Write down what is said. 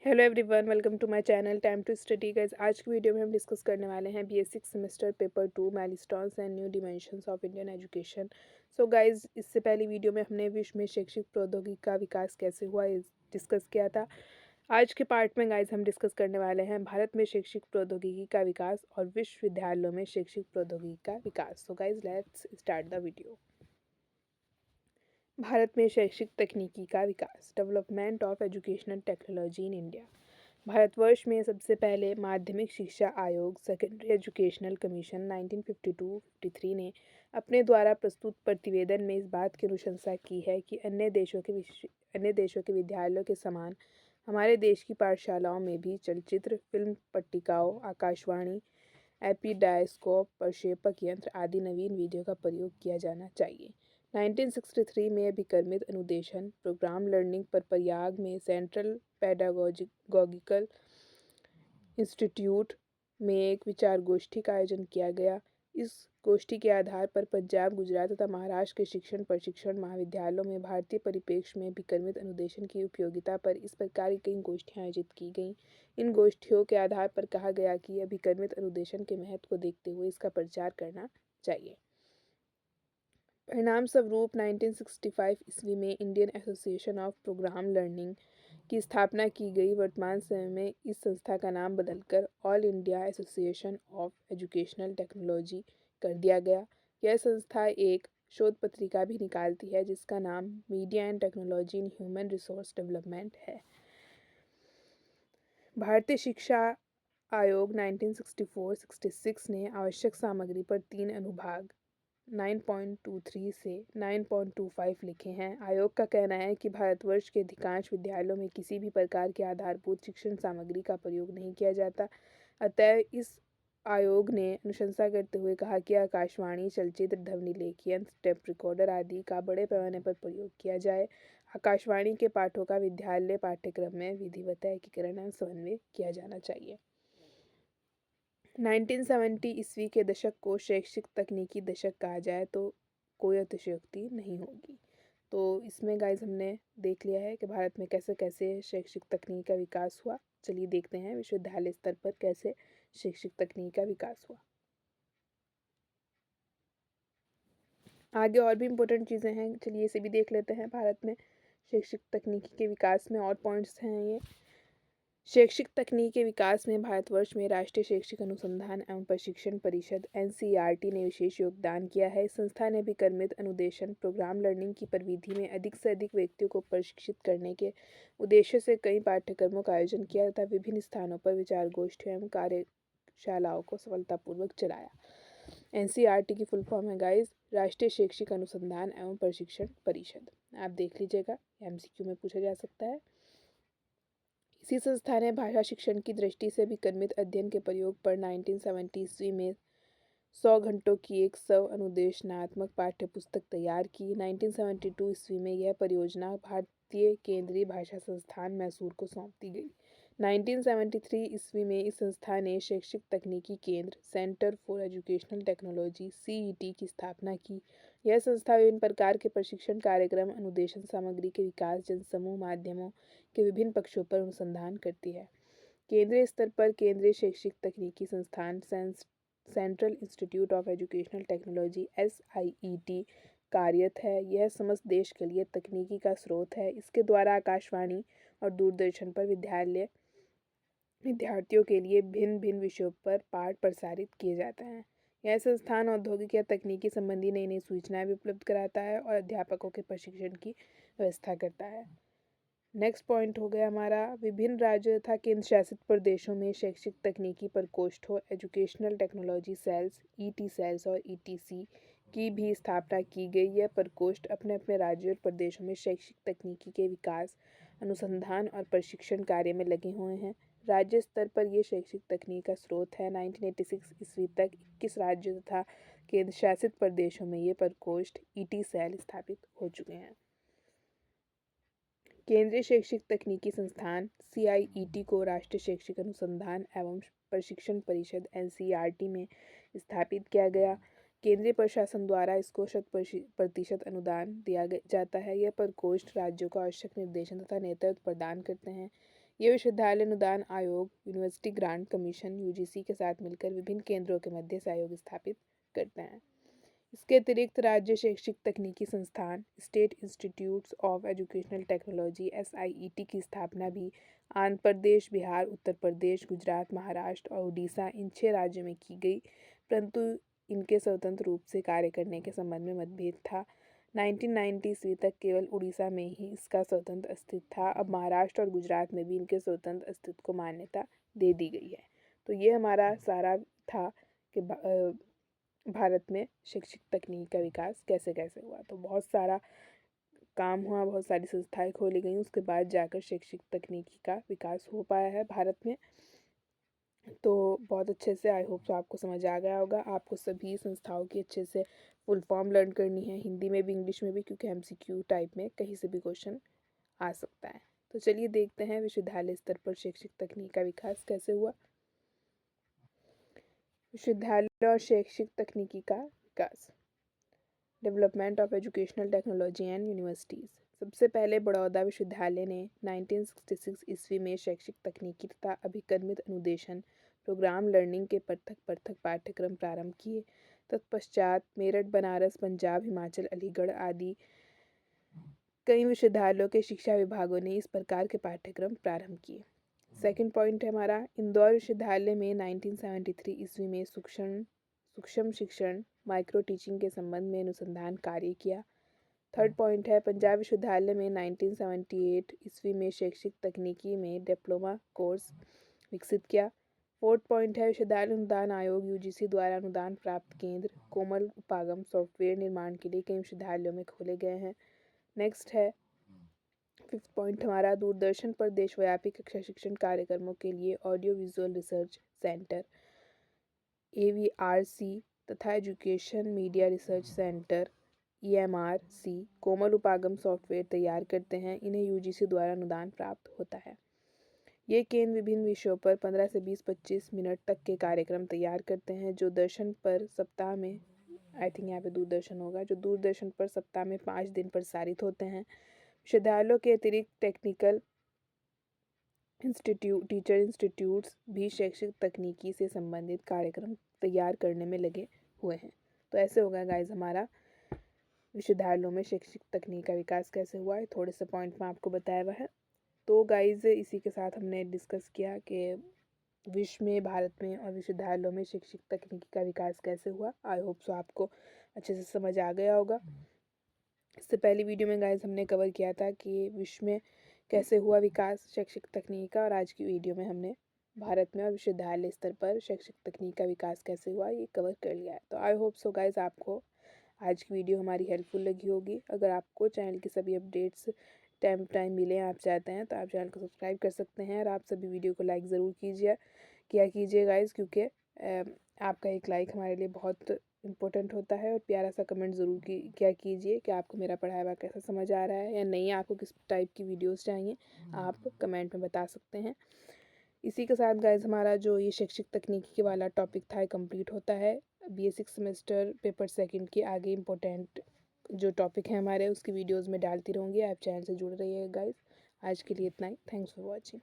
Hello everyone, welcome to my channel time to study guys. आज की video में हम डिस्कस करने वाले हैं BA 6 semester paper 2 milestones and new dimensions of Indian education. So guys, इससे पहली वीडियो में हमने विश्व में शैक्षिक प्रौद्योगिकी का विकास कैसे हुआ डिस्कस किया था। आज के पार्ट में गाइस हम डिस्कस करने वाले हैं भारत में शैक्षिक प्रौद्योगिकी का विकास और विश्वविद्यालयों में शैक्षिक प्रौद्योगिकी का विकास। So guys, let's start the video. Bharat में शैक्षिक तकनीकी का विकास, development of educational technology in India. Bharatvarsha में सबसे पहले माध्यमिक शिक्षा आयोग सेकेंडरी एजुकेशनल कमीशन 1952-53 ने अपने द्वारा प्रस्तुत प्रतिवेदन में इस बात की अनुशंसा की है कि अन्य देशों के विद्यालयों के समान हमारे देश की पाठशालाओं में भी चलचित्र, फिल्म पट्टिकाओं, आकाशवाणी, एपीडायस्कोप, प्रक्षेपक यंत्र आदि नवीन विधियों का प्रयोग किया जाना चाहिए। 1963 में अभिकर्मित अनुदेशन प्रोग्राम लर्निंग पर प्रयाग में सेंट्रल पेडागोजिकल इंस्टीट्यूट में एक विचार गोष्ठी का आयोजन किया गया। इस गोष्ठी के आधार पर पंजाब, गुजरात तथा महाराष्ट्र के शिक्षण प्रशिक्षण महाविद्यालयों में भारतीय परिप्रेक्ष्य में अभिकर्मित अनुदेशन की उपयोगिता पर इस प्रकार की कई गोष्ठियां आयोजित की गईं। इन गोष्ठियों के आधार पर कहा गया कि अभिकर्मित अनुदेशन के महत्व को देखते हुए इसका प्रचार करना चाहिए। परिणाम स्वरूप 1965 ईस्वी में Indian association of programme learning की स्थापना की गई। वर्तमान समय में इस संस्था का नाम बदलकर all India association of educational technology कर दिया गया। यह संस्था एक शोध पत्रिका भी निकालती है जिसका नाम media and technology in human resource development है। भारतीय शिक्षा आयोग 1964-66 ने आवश्यक सामग्री पर 3 अनुभाग 9.23 से 9.25 लिखे हैं। आयोग का कहना है कि भारतवर्ष के अधिकांश विद्यालयों में किसी भी प्रकार की आधारभूत शिक्षण सामग्री का प्रयोग नहीं किया जाता। अतः इस आयोग ने अनुशंसा करते हुए कहा कि आकाशवाणी, चलचित्र, ध्वनि लेख यंत्र, टेप रिकॉर्डर आदि का बड़े पैमाने पर प्रयोग किया जाए। आकाशवाणी के पाठों का विद्यालय पाठ्यक्रम में विधिवत एकीकरण एवं समन्वय किया जाना चाहिए। 1970 ईस्वी के दशक को शैक्षिक तकनीकी दशक कहा जाए तो कोई अतिशयोक्ति नहीं होगी। तो इसमें गाइस हमने देख लिया है कि भारत में कैसे कैसे शैक्षिक तकनीक का विकास हुआ। चलिए देखते हैं विश्वविद्यालय स्तर पर कैसे शैक्षिक तकनीक का विकास हुआ। आगे और भी इम्पोर्टेंट चीज़ें हैं, चलिए इसे भी देख लेते हैं। भारत में शैक्षिक तकनीकी के विकास में और पॉइंट्स हैं ये। शैक्षिक तकनीक के विकास में भारतवर्ष में राष्ट्रीय शैक्षिक अनुसंधान एवं प्रशिक्षण परिषद NCERT ने विशेष योगदान किया है। इस संस्था ने विकर्मित अनुदेशन प्रोग्राम लर्निंग की परिधि में अधिक से अधिक व्यक्तियों को प्रशिक्षित करने के उद्देश्य से कई पाठ्यक्रमों का आयोजन किया तथा विभिन्न स्थानों पर विचार गोष्ठियों एवं कार्यशालाओं को सफलतापूर्वक चलाया। NCERT की फुल फॉर्म है गाइस, राष्ट्रीय शैक्षिक अनुसंधान एवं प्रशिक्षण परिषद। आप देख लीजिएगा, MCQ में पूछा जा सकता है। इसी संस्था ने भाषा शिक्षण की दृष्टि से विकर्मित अध्ययन के प्रयोग पर 1970 ईस्वी में 100 घंटों की एक स्व अनुदेशनात्मक पाठ्यपुस्तक तैयार की। 1972 ईस्वी में यह परियोजना भारतीय केंद्रीय भाषा संस्थान मैसूर को सौंप दी गई। 1973 ईस्वी में इस संस्था ने शैक्षिक तकनीकी केंद्र centre for educational technology CET की स्थापना की। यह संस्था विभिन्न प्रकार के प्रशिक्षण कार्यक्रम, अनुदेशन सामग्री के विकास, जनसमूह माध्यमों के विभिन्न पक्षों पर अनुसंधान करती है। केंद्रीय स्तर पर केंद्रीय शैक्षिक तकनीकी संस्थान central institute of educational technology SIET कार्यरत है। यह समस्त देश के लिए तकनीकी का स्रोत है। इसके द्वारा आकाशवाणी और दूरदर्शन पर विद्यार्थियों के लिए भिन्न भिन्न विषयों पर पाठ प्रसारित किए जाते हैं। यह संस्थान औद्योगिक या तकनीकी संबंधी नई नई सूचनाएं भी उपलब्ध कराता है और अध्यापकों के प्रशिक्षण की व्यवस्था करता है। नेक्स्ट पॉइंट हो गया हमारा, विभिन्न राज्यों तथा केंद्र शासित प्रदेशों में शैक्षिक तकनीकी प्रकोष्ठों, educational technology cells, ET cells और ETC की भी स्थापना की गई। यह प्रकोष्ठ अपने अपने राज्यों और प्रदेशों में शैक्षिक तकनीकी के विकास, अनुसंधान और प्रशिक्षण कार्य में लगे हुए हैं। राज्य स्तर पर यह शैक्षिक तकनीक का स्रोत है। 1986 ईस्वी तक 21 राज्यों तथा केंद्र शासित प्रदेशों में ये प्रकोष्ठ ET सेल स्थापित हो चुके हैं। केंद्रीय शैक्षिक तकनीकी संस्थान CIET को राष्ट्रीय शैक्षिक अनुसंधान एवं प्रशिक्षण परिषद NCERT में स्थापित किया गया। केंद्रीय प्रशासन द्वारा इसको 100% अनुदान दिया जाता है। यह प्रकोष्ठ राज्यों को आवश्यक निर्देशन तथा नेतृत्व प्रदान करते हैं। ये विश्वविद्यालय अनुदान आयोग, यूनिवर्सिटी ग्रांट कमीशन यूजीसी के साथ मिलकर विभिन्न केंद्रों के मध्य सहयोग स्थापित करते हैं। इसके अतिरिक्त राज्य शैक्षिक तकनीकी संस्थान, state institutes of educational technology SIET की स्थापना भी आंध्र प्रदेश, बिहार, उत्तर प्रदेश, गुजरात, महाराष्ट्र और उड़ीसा इन 6 राज्यों में की गई, परंतु इनके स्वतंत्र रूप से कार्य करने के संबंध में मतभेद था। 1990 ईस्वी तक केवल उड़ीसा में ही इसका स्वतंत्र अस्तित्व था। अब महाराष्ट्र और गुजरात में भी इनके स्वतंत्र अस्तित्व को मान्यता दे दी गई है। तो ये हमारा सारा था कि भारत में शैक्षिक तकनीक का विकास कैसे कैसे हुआ। तो बहुत सारा काम हुआ, बहुत सारी संस्थाएं खोली गई, उसके बाद जाकर शैक्षिक तकनीकी का विकास हो पाया है भारत में। तो बहुत अच्छे से आई होप तो आपको समझ आ गया होगा। आपको सभी संस्थाओं की अच्छे से फुल फॉर्म लर्न करनी है, हिंदी में भी इंग्लिश में भी, क्योंकि MCQ टाइप में कहीं से भी क्वेश्चन आ सकता है। तो चलिए देखते हैं विश्वविद्यालय स्तर पर शैक्षिक तकनीक का विकास कैसे हुआ। विश्वविद्यालय और शैक्षिक तकनीकी का विकास। Development of educational technology and universities. सबसे पहले बड़ौदा विश्वविद्यालय ने 1966 ईस्वी में शैक्षिक तकनीकी तथा अभिकर्मित अनुदेशन प्रोग्राम लर्निंग के पृथक पाठ्यक्रम प्रारंभ किए। तत्पश्चात मेरठ, बनारस, पंजाब, हिमाचल, अलीगढ़ आदि कई विश्वविद्यालयों के शिक्षा विभागों ने इस प्रकार के पाठ्यक्रम प्रारंभ किए। सेकंड पॉइंट है हमारा, इंदौर विश्वविद्यालय में 1973 ईस्वी में सूक्ष्म शिक्षण माइक्रो टीचिंग के संबंध में अनुसंधान कार्य किया। थर्ड पॉइंट है, पंजाब विश्वविद्यालय में 1978 ईस्वी में शैक्षिक तकनीकी में डिप्लोमा कोर्स विकसित किया। फोर्थ पॉइंट है, विश्वविद्यालय अनुदान आयोग UGC द्वारा अनुदान प्राप्त केंद्र कोमल उपागम सॉफ्टवेयर निर्माण के लिए कई विश्वविद्यालयों में खोले गए हैं। नेक्स्ट है फिफ्थ पॉइंट हमारा, दूरदर्शन पर देशव्यापी कक्षा शिक्षण कार्यक्रमों के लिए audio visual research centre AVRC तथा education media research centre EMRC कोमल उपागम सॉफ्टवेयर तैयार करते हैं। इन्हें UGC द्वारा अनुदान प्राप्त होता है। ये केंद्र विभिन्न विषयों पर 15 से 20-25 मिनट तक के कार्यक्रम तैयार करते हैं, जो दूरदर्शन पर सप्ताह में, आई थिंक यहाँ पे दूरदर्शन होगा, जो दूरदर्शन पर सप्ताह में 5 दिन प्रसारित होते हैं। विश्वविद्यालयों के अतिरिक्त टेक्निकल टीचर इंस्टीट्यूट्स भी शैक्षिक तकनीकी से संबंधित कार्यक्रम तैयार करने में लगे हुए हैं। तो ऐसे होगा गाइज हमारा विश्वविद्यालयों में शैक्षिक तकनीक का विकास कैसे हुआ है, थोड़े से पॉइंट में आपको बताया हुआ है। तो गाइज इसी के साथ हमने डिस्कस किया कि विश्व में, भारत में और विश्वविद्यालयों में शैक्षिक तकनीकी का विकास कैसे हुआ। आई होप सो आपको अच्छे से समझ आ गया होगा। इससे पहली वीडियो में गाइज हमने कवर किया था कि विश्व में कैसे हुआ विकास शैक्षिक तकनीक का, और आज की वीडियो में हमने भारत में और विश्वविद्यालय स्तर पर शैक्षिक तकनीक का विकास कैसे हुआ ये कवर कर लिया है। तो आई होप सो गाइज आपको आज की वीडियो हमारी हेल्पफुल लगी होगी। अगर आपको चैनल की सभी अपडेट्स टाइम मिले, आप चाहते हैं तो आप चैनल को सब्सक्राइब कर सकते हैं, और आप सभी वीडियो को लाइक ज़रूर कीजिए गाइज, क्योंकि आपका एक लाइक हमारे लिए बहुत इम्पोर्टेंट होता है। और प्यारा सा कमेंट ज़रूर कीजिए कि आपको मेरा पढ़ाया हुआ कैसा समझ आ रहा है या नहीं, आपको किस टाइप की वीडियोस चाहिए, आप कमेंट में बता सकते हैं। इसी के साथ गाइज हमारा जो ये शैक्षिक तकनीकी वाला टॉपिक था कंप्लीट होता है। BA 6 सेमेस्टर पेपर सेकंड के आगे इम्पोर्टेंट जो टॉपिक है हमारे, उसकी वीडियोज़ में डालती रहूँगी। आप चैनल से जुड़ रहिएगा गाइज। आज के लिए इतना ही। Thanks for watching.